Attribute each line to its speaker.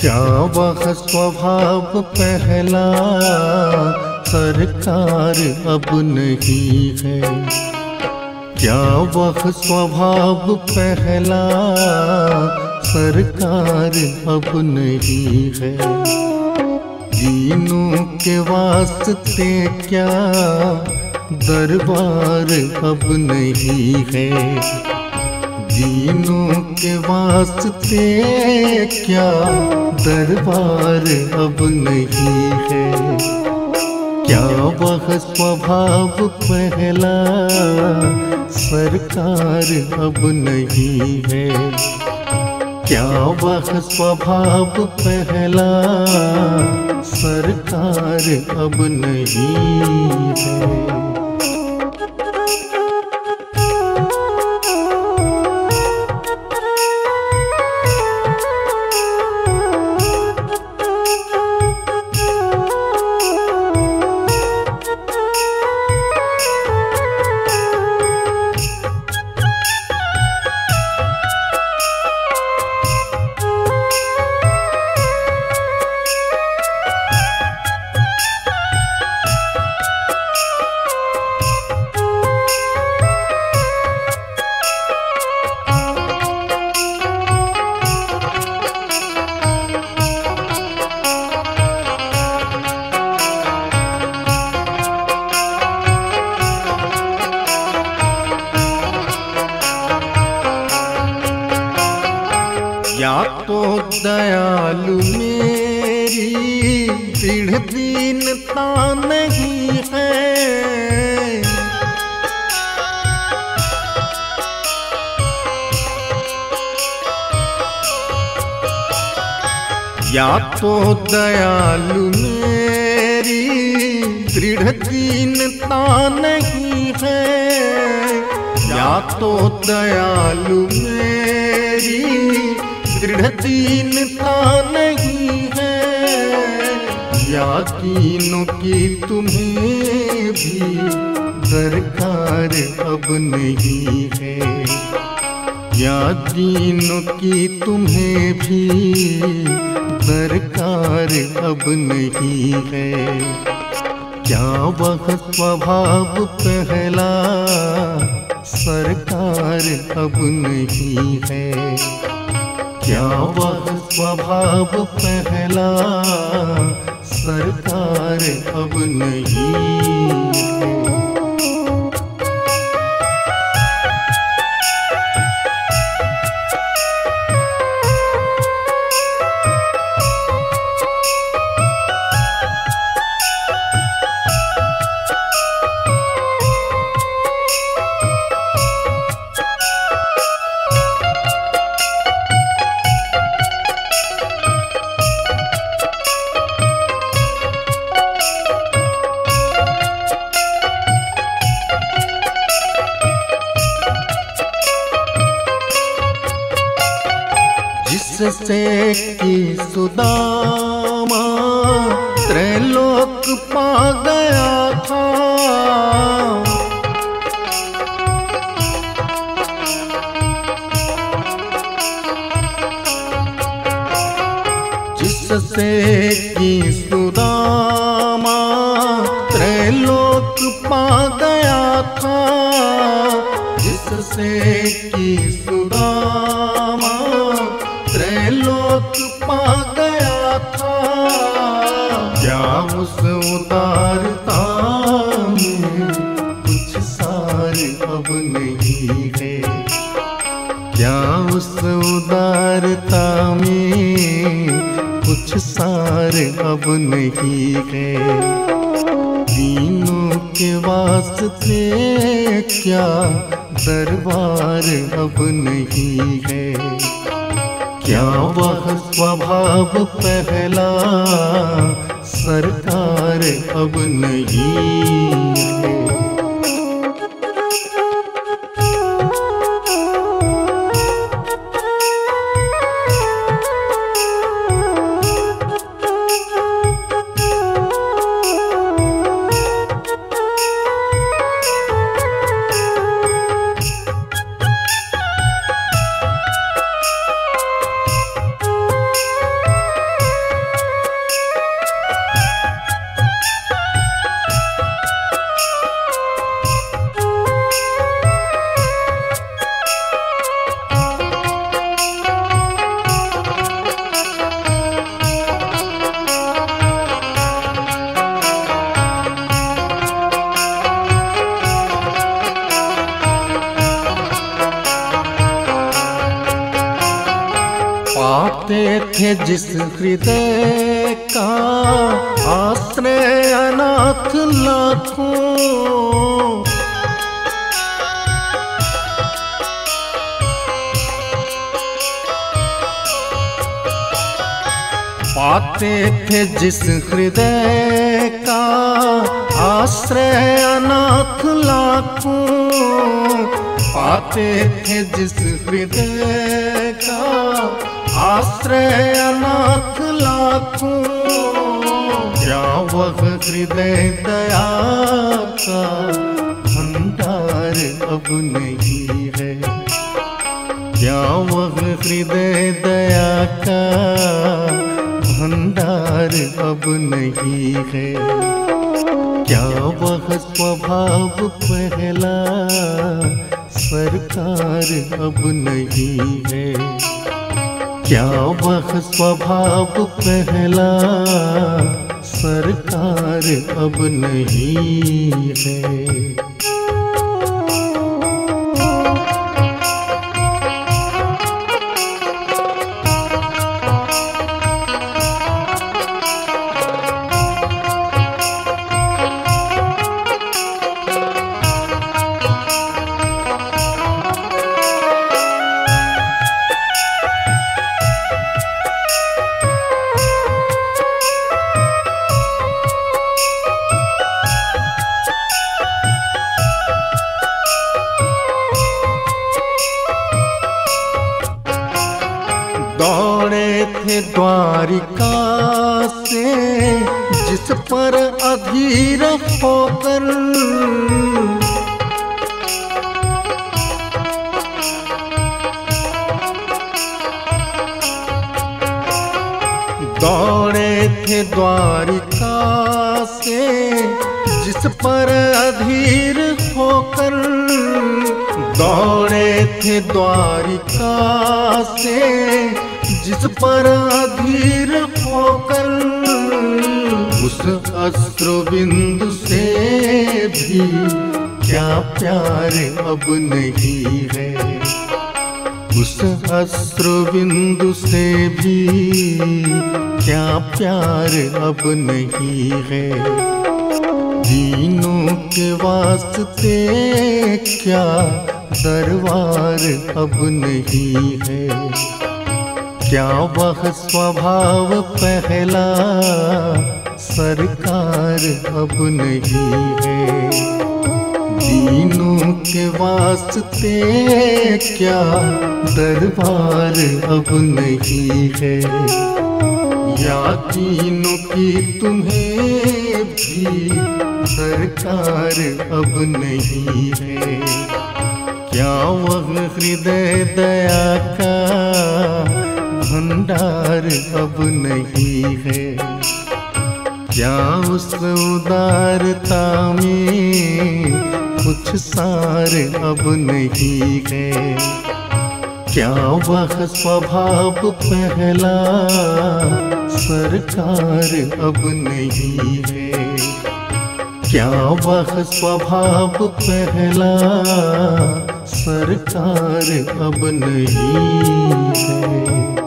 Speaker 1: क्या वह स्वभाव पहला सरकार अब नहीं है? क्या वह स्वभाव पहला सरकार अब नहीं है? दीनों के वास्ते क्या दरबार अब नहीं है? दीनों के वास्ते क्या दरबार अब नहीं है? क्या वह स्वभाव पहला सरकार अब नहीं है? क्या वह स्वभाव पहला सरकार अब नहीं है? या तो दयालु मेरी दृढ़ दीनता नहीं है, या तो दयालु मेरी दृढ़ दीनता नहीं है, या तो दयालु मेरी दृढ़ दीनता नहीं है, या दीनों की तुम्हें भी दरकार अब नहीं है, या दीनों की तुम्हें भी दरकार अब नहीं है? क्या वह स्वभाव पहला सरकार अब नहीं है? क्या वह स्वभाव पहला सरकार अब नहीं है? जिससे कि सुदामा त्रैलोक पा गया था, जिससे कि सुदामा त्रैलोक पा गया था, जिससे कि सुदामा त्रैलोक पा गया था। क्या उस उदारता में कुछ सार अब नहीं है? क्या उस उदारता में कुछ सार अब नहीं है? दीनों के वास्ते क्या दरबार अब नहीं है? क्या वह स्वभाव पहला सरकार अब नहीं है? पाते थे जिस हृदय का आश्रय अनाथ लाखों, पाते थे जिस हृदय का आश्रय अनाथ लाखों, पाते थे जिस हृदय का आश्रय अनाथ लाखों। क्या वह हृदय दया का भंडार अब नहीं है? क्या वह हृदय दया का भंडार अब नहीं है? क्या वह स्वभाव पहला सरकार अब नहीं है? क्या वह स्वभाव पहला सरकार अब नहीं है? दौड़े थे द्वारिका से जिस पर अधीर होकर, दौड़े थे द्वारिका से जिस पर अधीर होकर, दौड़े थे द्वारिका से जिस पर अधीर होकर। उस अश्रु बिंदु से भी क्या प्यार अब नहीं है? उस अश्रु बिंदु से भी क्या प्यार अब नहीं है? दीनों के वास्ते क्या दरबार अब नहीं है? क्या वह स्वभाव पहला सरकार अब नहीं है? दीनों के वास्ते क्या दरबार अब नहीं है? या दीनों की तुम्हें भी सरकार अब नहीं है? क्या वह हृदय दया का भंडार अब नहीं है? क्या उस उदारता में कुछ सार अब नहीं है? क्या वह स्वभाव पहला सरकार अब नहीं है? क्या वह स्वभाव पहला सरकार अब नहीं है?